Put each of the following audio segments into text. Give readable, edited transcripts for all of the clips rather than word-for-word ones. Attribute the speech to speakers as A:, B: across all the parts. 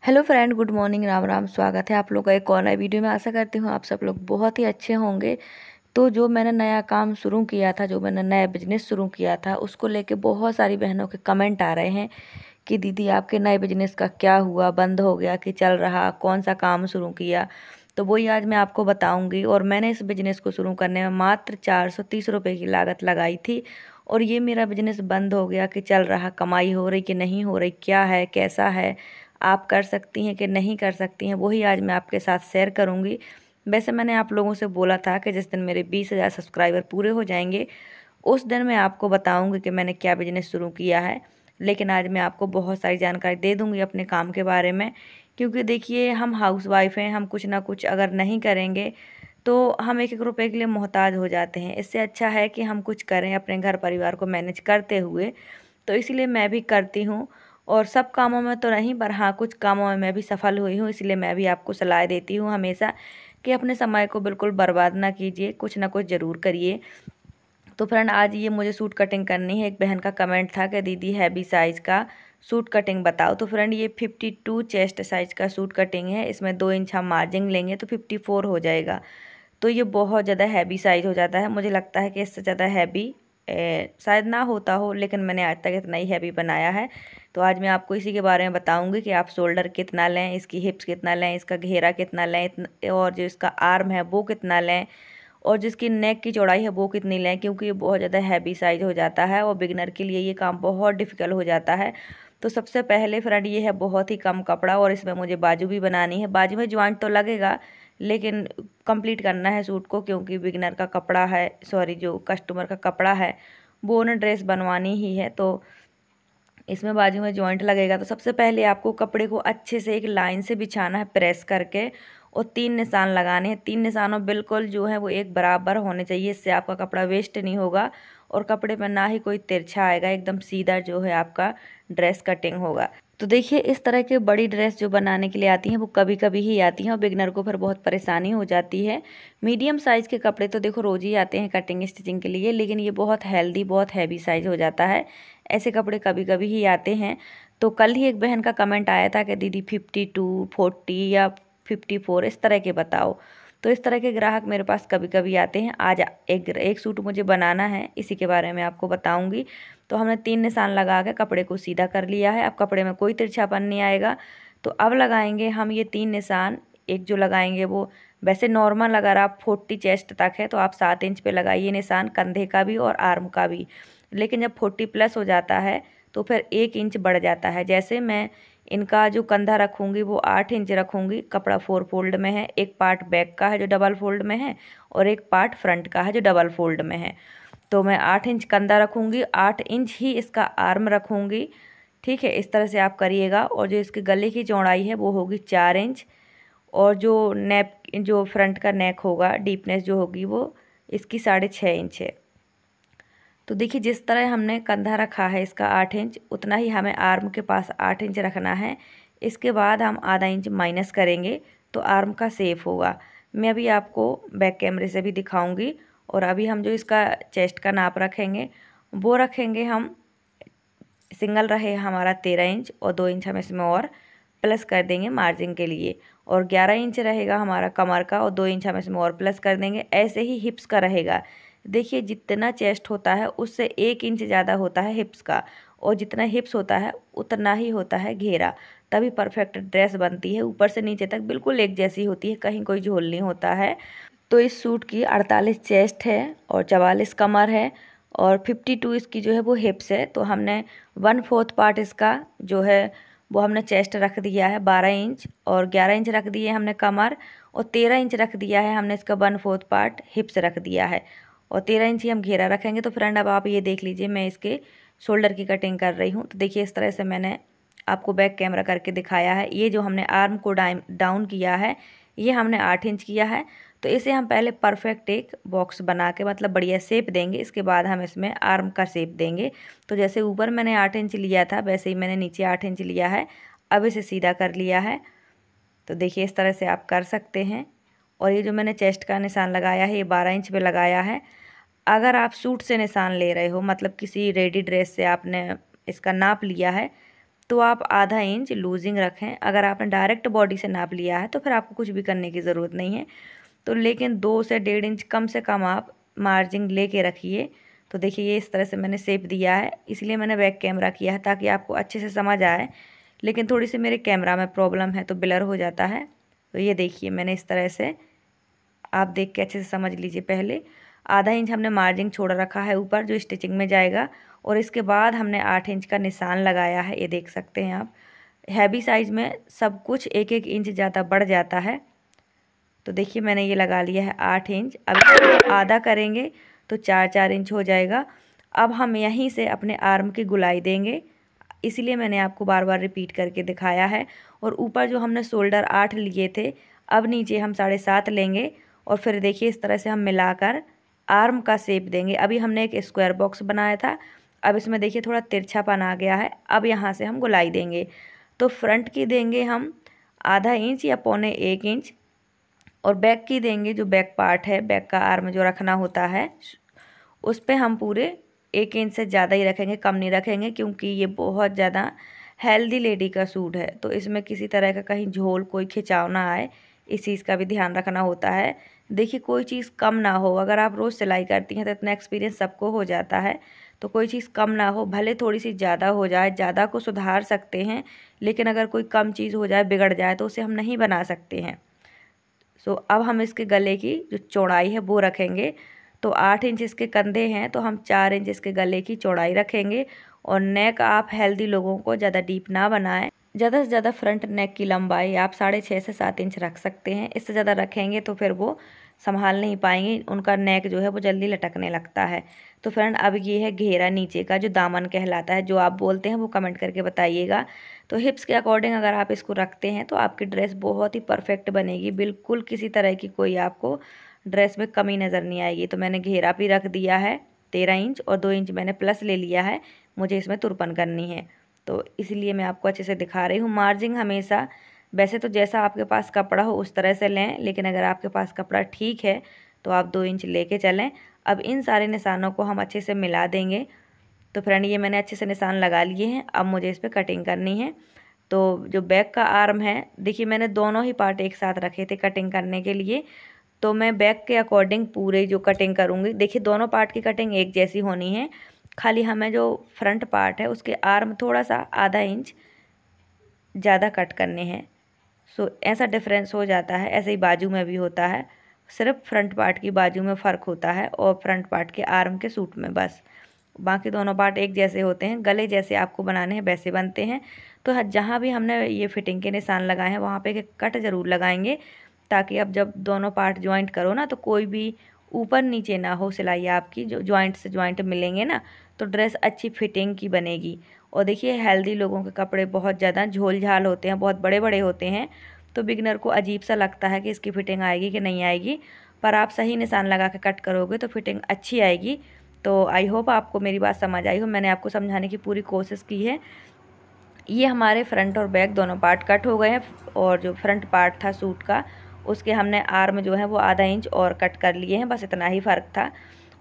A: Hello friend, good morning, Ram Ram. स्वागत है आप लोगों का एक और नए वीडियो में। आशा करती हूँ आप सब लोग बहुत ही अच्छे होंगे। तो जो मैंने नया काम शुरू किया था, जो मैंने नया बिजनेस शुरू किया था, उसको लेके बहुत सारी बहनों के कमेंट आ रहे हैं कि दीदी आपके नए बिजनेस का क्या हुआ, बंद हो गया कि चल रहा, कौन सा काम शुरू किया। तो वही आज मैं आपको बताऊंगी। और मैंने इस बिजनेस को शुरू करने में मात्र 430 रुपये की लागत लगाई थी। और ये मेरा बिजनेस बंद हो गया कि चल रहा, कमाई हो रही कि नहीं हो रही, क्या है कैसा है, आप कर सकती हैं कि नहीं कर सकती हैं, वही आज मैं आपके साथ शेयर करूंगी। वैसे मैंने आप लोगों से बोला था कि जिस दिन मेरे 20,000 सब्सक्राइबर पूरे हो जाएंगे उस दिन मैं आपको बताऊंगी कि मैंने क्या बिजनेस शुरू किया है। लेकिन आज मैं आपको बहुत सारी जानकारी दे दूंगी अपने काम के बारे में। क्योंकि देखिए, हम हाउसवाइफ हैं, हम कुछ ना कुछ अगर नहीं करेंगे तो हम एक एक रुपए के लिए मोहताज हो जाते हैं। इससे अच्छा है कि हम कुछ करें अपने घर परिवार को मैनेज करते हुए। तो इसलिए मैं भी करती हूँ। और सब कामों में तो नहीं, पर हाँ कुछ कामों में मैं भी सफल हुई हूँ। इसलिए मैं भी आपको सलाह देती हूँ हमेशा कि अपने समय को बिल्कुल बर्बाद ना कीजिए, कुछ ना कुछ ज़रूर करिए। तो फ्रेंड, आज ये मुझे सूट कटिंग करनी है। एक बहन का कमेंट था कि दीदी हैवी साइज़ का सूट कटिंग बताओ। तो फ्रेंड, ये 52 चेस्ट साइज़ का सूट कटिंग है। इसमें 2 इंच हम मार्जिन लेंगे तो 54 हो जाएगा। तो ये बहुत ज़्यादा हैवी साइज़ हो जाता है। मुझे लगता है कि इससे ज़्यादा हैवी शायद ना होता हो, लेकिन मैंने आज तक इतना ही हैवी बनाया है। तो आज मैं आपको इसी के बारे में बताऊंगी कि आप शोल्डर कितना लें, इसकी हिप्स कितना लें, इसका घेरा कितना लें, और जो इसका आर्म है वो कितना लें, और जिसकी नेक की चौड़ाई है वो कितनी लें। क्योंकि ये बहुत ज़्यादा हैवी साइज हो जाता है और बिगनर के लिए ये काम बहुत डिफ़िकल्ट हो जाता है। तो सबसे पहले फ्रेंड, ये है बहुत ही कम कपड़ा और इसमें मुझे बाजू भी बनानी है। बाजू में ज्वाइंट तो लगेगा, लेकिन कंप्लीट करना है सूट को, क्योंकि बिगनर का कपड़ा है, सॉरी जो कस्टमर का कपड़ा है वो उन्हें ड्रेस बनवानी ही है। तो इसमें बाजू में जॉइंट लगेगा। तो सबसे पहले आपको कपड़े को अच्छे से एक लाइन से बिछाना है प्रेस करके, और 3 निशान लगाने हैं। 3 निशानों बिल्कुल जो है वो एक बराबर होने चाहिए। इससे आपका कपड़ा वेस्ट नहीं होगा और कपड़े में ना ही कोई तिरछा आएगा, एकदम सीधा जो है आपका ड्रेस कटिंग होगा। तो देखिए, इस तरह की बड़ी ड्रेस जो बनाने के लिए आती हैं वो कभी कभी ही आती हैं और बिगनर को फिर बहुत परेशानी हो जाती है। मीडियम साइज़ के कपड़े तो देखो रोज ही आते हैं कटिंग स्टिचिंग के लिए, लेकिन ये बहुत हेल्दी, बहुत हैवी साइज़ हो जाता है। ऐसे कपड़े कभी कभी ही आते हैं। तो कल ही एक बहन का कमेंट आया था कि दीदी 52, 40 या 54 इस तरह के बताओ। तो इस तरह के ग्राहक मेरे पास कभी कभी आते हैं। आज एक सूट मुझे बनाना है, इसी के बारे में आपको बताऊंगी। तो हमने 3 निशान लगा के कपड़े को सीधा कर लिया है। अब कपड़े में कोई तिरछापन नहीं आएगा। तो अब लगाएंगे हम ये 3 निशान। एक जो लगाएंगे वो वैसे नॉर्मल, अगर आप 40 चेस्ट तक है तो आप 7 इंच पे लगाइए निशान, कंधे का भी और आर्म का भी। लेकिन जब 40 प्लस हो जाता है तो फिर 1 इंच बढ़ जाता है। जैसे मैं इनका जो कंधा रखूँगी वो 8 इंच रखूँगी। कपड़ा 4 फोल्ड में है, एक पार्ट बैक का है जो डबल फोल्ड में है और एक पार्ट फ्रंट का है जो डबल फोल्ड में है। तो मैं 8 इंच कंधा रखूँगी, 8 इंच ही इसका आर्म रखूँगी। ठीक है, इस तरह से आप करिएगा। और जो इसके गले की चौड़ाई है वो होगी 4 इंच। और जो नेक, जो फ्रंट का नेक होगा, डीपनेस जो होगी वो इसकी 6.5 इंच है। तो देखिए, जिस तरह हमने कंधा रखा है इसका 8 इंच, उतना ही हमें आर्म के पास 8 इंच रखना है। इसके बाद हम आधा इंच माइनस करेंगे तो आर्म का सेफ होगा। मैं अभी आपको बैक कैमरे से भी दिखाऊंगी। और अभी हम जो इसका चेस्ट का नाप रखेंगे वो रखेंगे हम, सिंगल रहे हमारा 13 इंच, और 2 इंच हम इसमें और प्लस कर देंगे मार्जिन के लिए। और 11 इंच रहेगा हमारा कमर का, और 2 इंच हम इसमें और प्लस कर देंगे। ऐसे ही हिप्स का रहेगा। देखिए, जितना चेस्ट होता है उससे 1 इंच ज़्यादा होता है हिप्स का, और जितना हिप्स होता है उतना ही होता है घेरा। तभी परफेक्ट ड्रेस बनती है, ऊपर से नीचे तक बिल्कुल एक जैसी होती है, कहीं कोई झोल नहीं होता है। तो इस सूट की 48 चेस्ट है और 44 कमर है, और 52 इसकी जो है वो हिप्स है। तो हमने 1/4 पार्ट इसका जो है वो हमने चेस्ट रख दिया है 12 इंच, और 11 इंच रख दिए हमने कमर, और 13 इंच रख दिया है हमने इसका 1/4 पार्ट हिप्स रख दिया है, और 13 इंच ही हम घेरा रखेंगे। तो फ्रेंड, अब आप ये देख लीजिए, मैं इसके शोल्डर की कटिंग कर रही हूँ। तो देखिए, इस तरह से मैंने आपको बैक कैमरा करके दिखाया है। ये जो हमने आर्म को डाउन किया है ये हमने 8 इंच किया है। तो इसे हम पहले परफेक्ट एक बॉक्स बना के, मतलब बढ़िया शेप देंगे। इसके बाद हम इसमें आर्म का शेप देंगे। तो जैसे ऊपर मैंने 8 इंच लिया था वैसे ही मैंने नीचे 8 इंच लिया है। अब इसे सीधा कर लिया है। तो देखिए, इस तरह से आप कर सकते हैं। और ये जो मैंने चेस्ट का निशान लगाया है ये 12 इंच पे लगाया है। अगर आप सूट से निशान ले रहे हो, मतलब किसी रेडी ड्रेस से आपने इसका नाप लिया है, तो आप आधा इंच लूजिंग रखें। अगर आपने डायरेक्ट बॉडी से नाप लिया है तो फिर आपको कुछ भी करने की ज़रूरत नहीं है। तो लेकिन 2 से 1.5 इंच कम से कम आप मार्जिन लेके रखिए। तो देखिए ये इस तरह से मैंने शेप दिया है, इसलिए मैंने बैक कैमरा किया है ताकि आपको अच्छे से समझ आए। लेकिन थोड़ी सी मेरे कैमरा में प्रॉब्लम है तो ब्लर हो जाता है। तो ये देखिए मैंने इस तरह से, आप देख के अच्छे से समझ लीजिए। पहले आधा इंच हमने मार्जिन छोड़ रखा है ऊपर जो स्टिचिंग में जाएगा, और इसके बाद हमने 8 इंच का निशान लगाया है। ये देख सकते हैं आप, हैवी साइज़ में सब कुछ 1-1 इंच ज़्यादा बढ़ जाता है। तो देखिए मैंने ये लगा लिया है 8 इंच। अब आधा करेंगे तो 4-4 इंच हो जाएगा। अब हम यहीं से अपने आर्म की गुलाई देंगे, इसलिए मैंने आपको बार बार रिपीट करके दिखाया है। और ऊपर जो हमने शोल्डर 8 लिए थे, अब नीचे हम 7.5 लेंगे और फिर देखिए इस तरह से हम मिलाकर आर्म का शेप देंगे। अभी हमने एक स्क्वायर बॉक्स बनाया था, अब इसमें देखिए थोड़ा तिरछापन आ गया है। अब यहाँ से हम गुलाई देंगे। तो फ्रंट की देंगे हम आधा इंच या 1.25 इंच, और बैक की देंगे, जो बैक पार्ट है, बैक का आर्म जो रखना होता है, उस पे हम पूरे 1 इंच से ज़्यादा ही रखेंगे, कम नहीं रखेंगे, क्योंकि ये बहुत ज़्यादा हेल्दी लेडी का सूट है। तो इसमें किसी तरह का कहीं झोल कोई खिंचाव ना आए, इस चीज़ का भी ध्यान रखना होता है। देखिए कोई चीज़ कम ना हो, अगर आप रोज़ सिलाई करती हैं तो इतना एक्सपीरियंस सबको हो जाता है। तो कोई चीज़ कम ना हो, भले थोड़ी सी ज़्यादा हो जाए, ज़्यादा को सुधार सकते हैं, लेकिन अगर कोई कम चीज़ हो जाए, बिगड़ जाए, तो उसे हम नहीं बना सकते हैं। सो अब हम इसके गले की जो चौड़ाई है वो रखेंगे। तो 8 इंच इसके कंधे हैं, तो हम 4 इंच इसके गले की चौड़ाई रखेंगे। और नेक आप हेल्दी लोगों को ज़्यादा डीप ना बनाएं। ज़्यादा से ज़्यादा फ्रंट नेक की लंबाई आप 6.5 से 7 इंच रख सकते हैं। इससे ज़्यादा रखेंगे तो फिर वो संभाल नहीं पाएंगे, उनका नेक जो है वो जल्दी लटकने लगता है। तो फ्रेंड अब ये है घेरा नीचे का, जो दामन कहलाता है, जो आप बोलते हैं वो कमेंट करके बताइएगा। तो हिप्स के अकॉर्डिंग अगर आप इसको रखते हैं तो आपकी ड्रेस बहुत ही परफेक्ट बनेगी, बिल्कुल किसी तरह की कोई आपको ड्रेस में कमी नज़र नहीं आएगी। तो मैंने घेरा भी रख दिया है 13 इंच, और 2 इंच मैंने प्लस ले लिया है, मुझे इसमें तुरपन करनी है, तो इसलिए मैं आपको अच्छे से दिखा रही हूँ। मार्जिन हमेशा, वैसे तो जैसा आपके पास कपड़ा हो उस तरह से लें, लेकिन अगर आपके पास कपड़ा ठीक है तो आप 2 इंच लेके चलें। अब इन सारे निशानों को हम अच्छे से मिला देंगे। तो फ्रेंड ये मैंने अच्छे से निशान लगा लिए हैं, अब मुझे इस पर कटिंग करनी है। तो जो बैक का आर्म है, देखिए मैंने दोनों ही पार्ट एक साथ रखे थे कटिंग करने के लिए। तो मैं बैक के अकॉर्डिंग पूरे जो कटिंग करूँगी, देखिए दोनों पार्ट की कटिंग एक जैसी होनी है, खाली हमें जो फ्रंट पार्ट है उसके आर्म थोड़ा सा आधा इंच ज़्यादा कट करने हैं। सो ऐसा डिफरेंस हो जाता है, ऐसे ही बाजू में भी होता है, सिर्फ फ्रंट पार्ट की बाजू में फ़र्क होता है और फ्रंट पार्ट के आर्म के सूट में बस। बाकी दोनों पार्ट एक जैसे होते हैं, गले जैसे आपको बनाने हैं वैसे बनते हैं। तो जहाँ भी हमने ये फिटिंग के निशान लगाए हैं वहाँ पे एक कट ज़रूर लगाएंगे, ताकि अब जब दोनों पार्ट ज्वाइंट करो ना तो कोई भी ऊपर नीचे ना हो सिलाई आपकी, जो ज्वाइंट से ज्वाइंट मिलेंगे ना तो ड्रेस अच्छी फिटिंग की बनेगी। और देखिए हेल्दी लोगों के कपड़े बहुत ज़्यादा झोल झाल होते हैं, बहुत बड़े बड़े होते हैं, तो बिगनर को अजीब सा लगता है कि इसकी फ़िटिंग आएगी कि नहीं आएगी, पर आप सही निशान लगा के कट करोगे तो फिटिंग अच्छी आएगी। तो आई होप आपको मेरी बात समझ आई हो, मैंने आपको समझाने की पूरी कोशिश की है। ये हमारे फ्रंट और बैक दोनों पार्ट कट हो गए हैं, और जो फ्रंट पार्ट था सूट का उसके हमने आर्म जो है वो आधा इंच और कट कर लिए हैं, बस इतना ही फ़र्क था।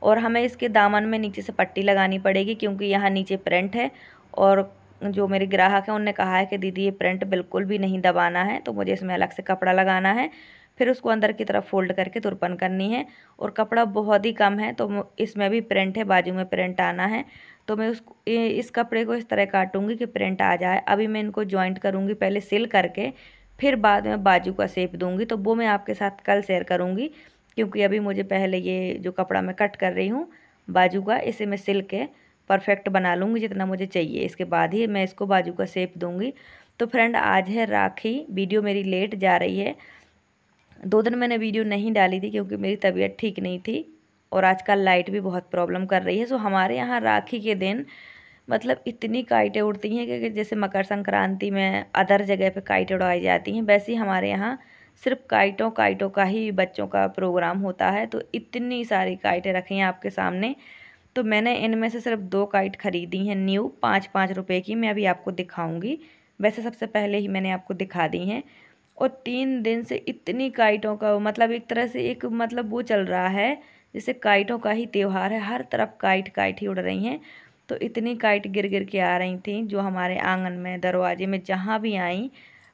A: और हमें इसके दामन में नीचे से पट्टी लगानी पड़ेगी, क्योंकि यहाँ नीचे प्रिंट है, और जो मेरे ग्राहक हैं उनने कहा है कि दीदी ये प्रिंट बिल्कुल भी नहीं दबाना है, तो मुझे इसमें अलग से कपड़ा लगाना है, फिर उसको अंदर की तरफ फोल्ड करके तुरपन करनी है। और कपड़ा बहुत ही कम है, तो इसमें भी प्रिंट है, बाजू में प्रिंट आना है। तो मैं इस कपड़े को इस तरह काटूंगी कि प्रिंट आ जाए। अभी मैं इनको जॉइंट करूंगी पहले सिल करके, फिर बाद में बाजू का शेप दूंगी, तो वो मैं आपके साथ कल शेयर करूंगी। क्योंकि अभी मुझे पहले ये जो कपड़ा मैं कट कर रही हूँ बाजू का, इसे मैं सिल के परफेक्ट बना लूँगी जितना मुझे चाहिए, इसके बाद ही मैं इसको बाजू का शेप दूँगी। तो फ्रेंड आज है राखी, वीडियो मेरी लेट जा रही है, 2 दिन मैंने वीडियो नहीं डाली थी क्योंकि मेरी तबीयत ठीक नहीं थी, और आजकल लाइट भी बहुत प्रॉब्लम कर रही है। सो हमारे यहाँ राखी के दिन मतलब इतनी काइटें उड़ती हैं कि जैसे मकर संक्रांति में अदर जगह पे काइटें उड़ाई जाती हैं, वैसे ही हमारे यहाँ सिर्फ काइटों काइटों का ही बच्चों का प्रोग्राम होता है। तो इतनी सारी काइटें रखी हैं आपके सामने, तो मैंने इनमें से सिर्फ 2 काइट खरीदी हैं न्यू 5-5 रुपए की, मैं अभी आपको दिखाऊंगी। वैसे सबसे पहले ही मैंने आपको दिखा दी हैं। और 3 दिन से इतनी काइटों का मतलब एक तरह से एक मतलब वो चल रहा है जैसे काइटों का ही त्यौहार है, हर तरफ काइट काइट ही उड़ रही हैं। तो इतनी काइट गिर गिर के आ रही थी जो हमारे आंगन में, दरवाजे में, जहाँ भी आई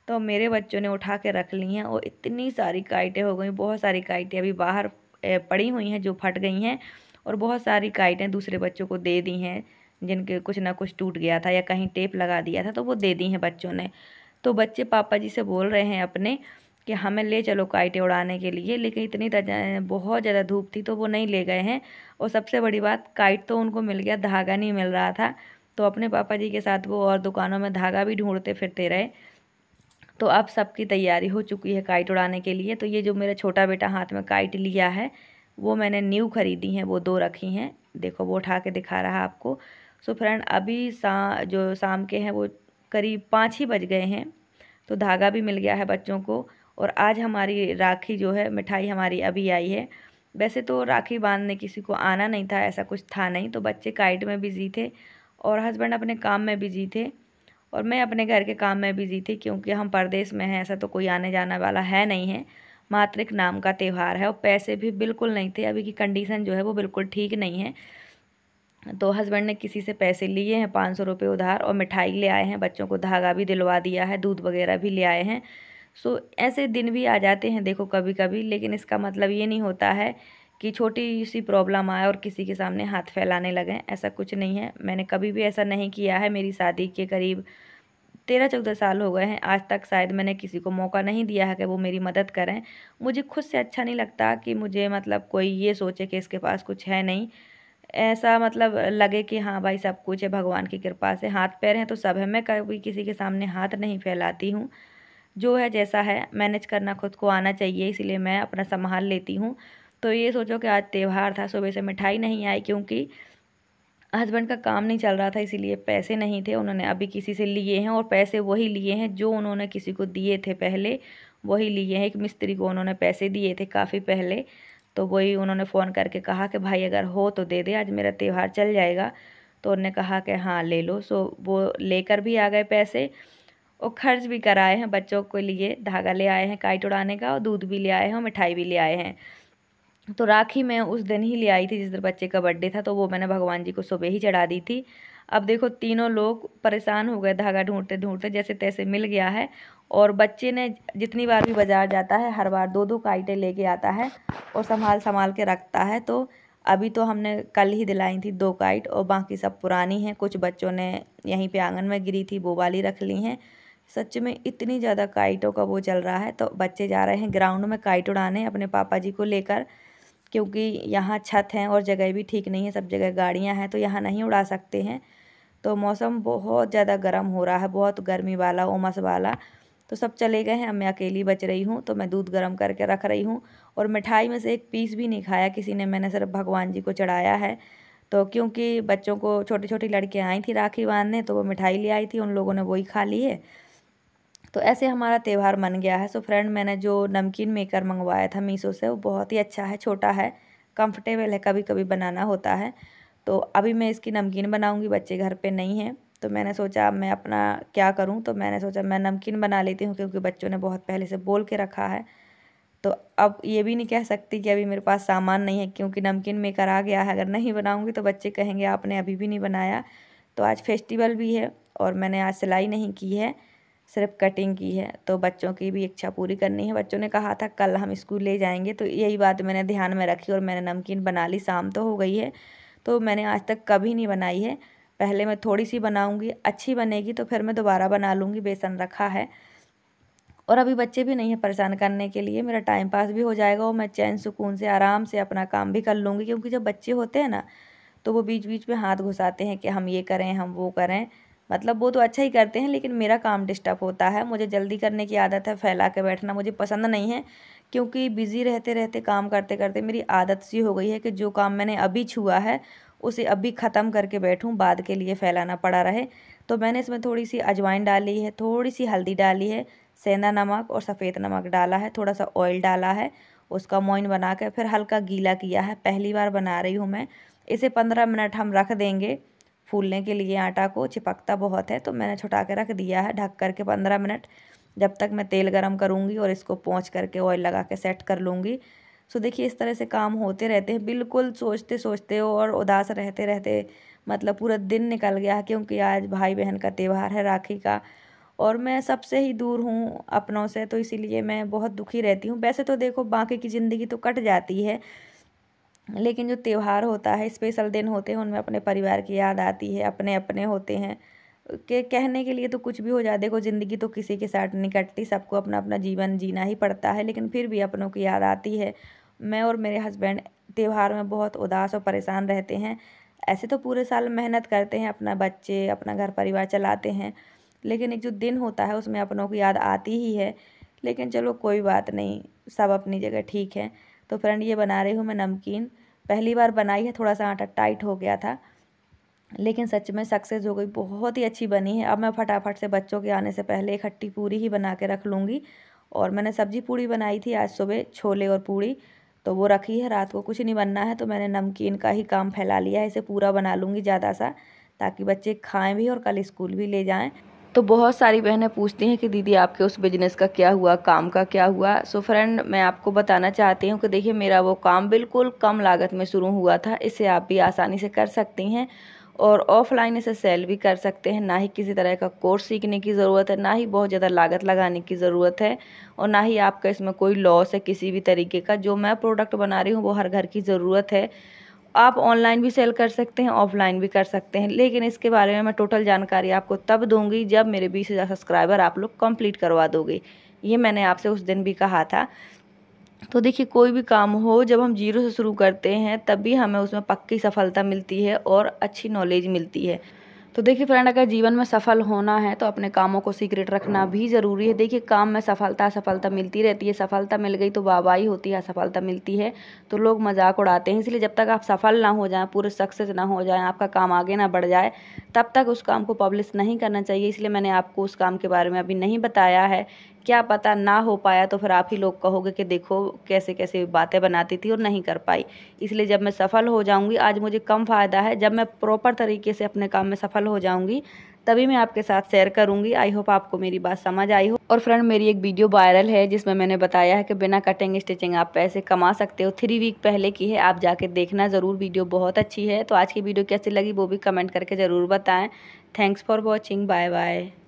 A: तो मेरे बच्चों ने उठा के रख ली हैं और इतनी सारी काइटें हो गई। बहुत सारी काइटें अभी बाहर पड़ी हुई हैं जो फट गई हैं, और बहुत सारी काइटें दूसरे बच्चों को दे दी हैं जिनके कुछ ना कुछ टूट गया था या कहीं टेप लगा दिया था, तो वो दे दी हैं बच्चों ने। तो बच्चे पापा जी से बोल रहे हैं अपने कि हमें ले चलो काइटें उड़ाने के लिए, लेकिन इतनी बहुत ज़्यादा धूप थी तो वो नहीं ले गए हैं। और सबसे बड़ी बात, काइट तो उनको मिल गया, धागा नहीं मिल रहा था। तो अपने पापा जी के साथ वो और दुकानों में धागा भी ढूंढते फिरते रहे। तो अब सबकी तैयारी हो चुकी है काइट उड़ाने के लिए। तो ये जो मेरा छोटा बेटा हाथ में काइट लिया है, वो मैंने न्यू खरीदी हैं, वो 2 रखी हैं। देखो वो उठा के दिखा रहा है आपको। सो फ्रेंड, अभी जो शाम के हैं वो करीब 5 ही बज गए हैं। तो धागा भी मिल गया है बच्चों को। और आज हमारी राखी जो है, मिठाई हमारी अभी आई है। वैसे तो राखी बांधने किसी को आना नहीं था, ऐसा कुछ था नहीं। तो बच्चे काइट में बिज़ी थे और हस्बैंड अपने काम में बिज़ी थे और मैं अपने घर के काम में बिज़ी थी, क्योंकि हम परदेश में हैं, ऐसा तो कोई आने जाने वाला है नहीं है। मात्र एक नाम का त्यौहार है और पैसे भी बिल्कुल नहीं थे। अभी की कंडीशन जो है वो बिल्कुल ठीक नहीं है। तो हस्बैंड ने किसी से पैसे लिए हैं 500 रुपये उधार, और मिठाई ले आए हैं, बच्चों को धागा भी दिलवा दिया है, दूध वगैरह भी ले आए हैं। सो ऐसे दिन भी आ जाते हैं देखो कभी कभी, लेकिन इसका मतलब ये नहीं होता है कि छोटी सी प्रॉब्लम आए और किसी के सामने हाथ फैलाने लगें। ऐसा कुछ नहीं है, मैंने कभी भी ऐसा नहीं किया है। मेरी शादी के करीब 13-14 साल हो गए हैं, आज तक शायद मैंने किसी को मौका नहीं दिया है कि वो मेरी मदद करें। मुझे खुद से अच्छा नहीं लगता कि मुझे मतलब कोई ये सोचे कि इसके पास कुछ है नहीं, ऐसा मतलब लगे कि हाँ भाई सब कुछ है भगवान की कृपा से, हाथ पैर हैं तो सब है। मैं कभी किसी के सामने हाथ नहीं फैलाती हूँ। जो है जैसा है, मैनेज करना खुद को आना चाहिए, इसीलिए मैं अपना संभाल लेती हूँ। तो ये सोचो कि आज त्यौहार था, सुबह से मिठाई नहीं आई क्योंकि हस्बैंड का काम नहीं चल रहा था, इसीलिए पैसे नहीं थे। उन्होंने अभी किसी से लिए हैं और पैसे वही लिए हैं जो उन्होंने किसी को दिए थे पहले, वही लिए हैं। एक मिस्त्री को उन्होंने पैसे दिए थे काफ़ी पहले, तो वही उन्होंने फ़ोन करके कहा कि भाई अगर हो तो दे दे, आज मेरा त्यौहार चल जाएगा। तो उन्होंने कहा कि हाँ ले लो। सो वो लेकर भी आ गए पैसे और खर्च भी कराए हैं बच्चों के लिए। धागा ले आए हैं काइट उड़ाने का और दूध भी ले आए हैं और मिठाई भी ले आए हैं। तो राखी मैं उस दिन ही ले आई थी जिस दिन बच्चे का बर्थडे था, तो वो मैंने भगवान जी को सुबह ही चढ़ा दी थी। अब देखो तीनों लोग परेशान हो गए, धागा ढूंढते ढूंढते, जैसे तैसे मिल गया है। और बच्चे ने जितनी बार भी बाजार जाता है हर बार 2-2 काइटें लेके आता है और संभाल संभाल के रखता है। तो अभी तो हमने कल ही दिलाई थी 2 काइट और बाकी सब पुरानी हैं। कुछ बच्चों ने यहीं पे आंगन में गिरी थी वो वाली रख ली हैं। सच में इतनी ज़्यादा काइटों का वो चल रहा है। तो बच्चे जा रहे हैं ग्राउंड में काइट उड़ाने अपने पापा जी को लेकर, क्योंकि यहाँ छत हैं और जगह भी ठीक नहीं है, सब जगह गाड़ियाँ हैं तो यहाँ नहीं उड़ा सकते हैं। तो मौसम बहुत ज़्यादा गर्म हो रहा है, बहुत गर्मी वाला, उमस वाला। तो सब चले गए हैं, अब मैं अकेली बच रही हूँ। तो मैं दूध गर्म करके रख रही हूँ और मिठाई में से एक पीस भी नहीं खाया किसी ने, मैंने सिर्फ भगवान जी को चढ़ाया है। तो क्योंकि बच्चों को, छोटी छोटी लड़कियाँ आई थी राखी बांधने, तो वो मिठाई ले आई थी, उन लोगों ने वही खा ली है। तो ऐसे हमारा त्यौहार मन गया है। सो फ्रेंड, मैंने जो नमकीन मेकर मंगवाया था मीशो से, वो बहुत ही अच्छा है, छोटा है, कंफर्टेबल है, कभी कभी बनाना होता है। तो अभी मैं इसकी नमकीन बनाऊंगी, बच्चे घर पे नहीं हैं। तो मैंने सोचा अब मैं अपना क्या करूं, तो मैंने सोचा मैं नमकीन बना लेती हूं, क्योंकि बच्चों ने बहुत पहले से बोल के रखा है। तो अब ये भी नहीं कह सकती कि अभी मेरे पास सामान नहीं है, क्योंकि नमकीन मेकर आ गया है। अगर नहीं बनाऊंगी तो बच्चे कहेंगे आपने अभी भी नहीं बनाया। तो आज फेस्टिवल भी है और मैंने आज सिलाई नहीं की है, सिर्फ कटिंग की है। तो बच्चों की भी इच्छा पूरी करनी है। बच्चों ने कहा था कल हम स्कूल ले जाएंगे, तो यही बात मैंने ध्यान में रखी और मैंने नमकीन बना ली। शाम तो हो गई है, तो मैंने आज तक कभी नहीं बनाई है। पहले मैं थोड़ी सी बनाऊंगी, अच्छी बनेगी तो फिर मैं दोबारा बना लूँगी, बेसन रखा है। और अभी बच्चे भी नहीं है परेशान करने के लिए, मेरा टाइम पास भी हो जाएगा और मैं चैन सुकून से आराम से अपना काम भी कर लूँगी। क्योंकि जब बच्चे होते हैं ना, तो वो बीच बीच में हाथ घुसाते हैं कि हम ये करें, हम वो करें। मतलब वो तो अच्छा ही करते हैं, लेकिन मेरा काम डिस्टर्ब होता है। मुझे जल्दी करने की आदत है, फैला के बैठना मुझे पसंद नहीं है। क्योंकि बिज़ी रहते रहते, काम करते करते मेरी आदत सी हो गई है कि जो काम मैंने अभी छुआ है उसे अभी ख़त्म करके बैठूं, बाद के लिए फैलाना पड़ा रहे। तो मैंने इसमें थोड़ी सी अजवाइन डाली है, थोड़ी सी हल्दी डाली है, सेंधा नमक और सफ़ेद नमक डाला है, थोड़ा सा ऑयल डाला है। उसका मोइन बना के फिर हल्का गीला किया है, पहली बार बना रही हूँ मैं। इसे 15 मिनट हम रख देंगे फूलने के लिए। आटा को चिपकता बहुत है, तो मैंने छुटा के रख दिया है ढक करके 15 मिनट, जब तक मैं तेल गरम करूँगी और इसको पोंछ करके ऑयल लगा के सेट कर लूँगी। सो देखिए इस तरह से काम होते रहते हैं, बिल्कुल सोचते सोचते और उदास रहते रहते मतलब पूरा दिन निकल गया है, क्योंकि आज भाई बहन का त्यौहार है, राखी का। और मैं सबसे ही दूर हूँ अपनों से, तो इसीलिए मैं बहुत दुखी रहती हूँ। वैसे तो देखो बाकी की ज़िंदगी तो कट जाती है, लेकिन जो त्यौहार होता है, स्पेशल दिन होते हैं, उनमें अपने परिवार की याद आती है, अपने अपने होते हैं के कहने के लिए तो कुछ भी हो जाए। देखो ज़िंदगी तो किसी के साथ नहीं कटती, सबको अपना अपना जीवन जीना ही पड़ता है, लेकिन फिर भी अपनों की याद आती है। मैं और मेरे हस्बैंड त्यौहार में बहुत उदास और परेशान रहते हैं। ऐसे तो पूरे साल मेहनत करते हैं, अपना बच्चे अपना घर परिवार चलाते हैं, लेकिन एक जो दिन होता है उसमें अपनों की याद आती ही है। लेकिन चलो कोई बात नहीं, सब अपनी जगह ठीक है। तो फ्रेंड ये बना रही हूँ मैं नमकीन। पहली बार बनाई है, थोड़ा सा आटा टाइट हो गया था, लेकिन सच में सक्सेस हो गई, बहुत ही अच्छी बनी है। अब मैं फटाफट से बच्चों के आने से पहले एक खट्टी पूरी ही बना के रख लूँगी। और मैंने सब्जी पूड़ी बनाई थी आज सुबह, छोले और पूड़ी, तो वो रखी है। रात को कुछ नहीं बनना है, तो मैंने नमकीन का ही काम फैला लिया है। इसे पूरा बना लूँगी ज़्यादा सा, ताकि बच्चे खाएँ भी और कल स्कूल भी ले जाएँ। तो बहुत सारी बहनें पूछती हैं कि दीदी आपके उस बिज़नेस का क्या हुआ, काम का क्या हुआ। सो फ्रेंड मैं आपको बताना चाहती हूँ कि देखिए मेरा वो काम बिल्कुल कम लागत में शुरू हुआ था। इसे आप भी आसानी से कर सकती हैं और ऑफलाइन इसे सेल भी कर सकते हैं। ना ही किसी तरह का कोर्स सीखने की ज़रूरत है, ना ही बहुत ज़्यादा लागत लगाने की ज़रूरत है, और ना ही आपका इसमें कोई लॉस है किसी भी तरीके का। जो मैं प्रोडक्ट बना रही हूँ वो हर घर की ज़रूरत है। आप ऑनलाइन भी सेल कर सकते हैं, ऑफलाइन भी कर सकते हैं, लेकिन इसके बारे में मैं टोटल जानकारी आपको तब दूंगी जब मेरे 20,000 सब्सक्राइबर आप लोग कंप्लीट करवा दोगे। ये मैंने आपसे उस दिन भी कहा था। तो देखिए कोई भी काम हो, जब हम जीरो से शुरू करते हैं तभी हमें उसमें पक्की सफलता मिलती है और अच्छी नॉलेज मिलती है। तो देखिए फ्रेंड, अगर जीवन में सफल होना है तो अपने कामों को सीक्रेट रखना भी ज़रूरी है। देखिए काम में सफलता सफलता मिलती रहती है, सफलता मिल गई तो वाहवाही होती है, असफलता मिलती है तो लोग मजाक उड़ाते हैं। इसलिए जब तक आप सफल ना हो जाएं, पूरे सक्सेस ना हो जाएं, आपका काम आगे ना बढ़ जाए, तब तक उस काम को पब्लिश नहीं करना चाहिए। इसलिए मैंने आपको उस काम के बारे में अभी नहीं बताया है। क्या पता ना हो पाया तो फिर आप ही लोग कहोगे कि देखो कैसे कैसे बातें बनाती थी और नहीं कर पाई। इसलिए जब मैं सफल हो जाऊंगी, आज मुझे कम फ़ायदा है, जब मैं प्रॉपर तरीके से अपने काम में सफल हो जाऊंगी तभी मैं आपके साथ शेयर करूंगी। आई होप आपको मेरी बात समझ आई हो। और फ्रेंड मेरी एक वीडियो वायरल है जिसमें मैंने बताया है कि बिना कटिंग स्टिचिंग आप पैसे कमा सकते हो। 3 वीक पहले की है, आप जाके देखना ज़रूर, वीडियो बहुत अच्छी है। तो आज की वीडियो कैसी लगी वो भी कमेंट करके ज़रूर बताएं। Thanks for watching, bye bye.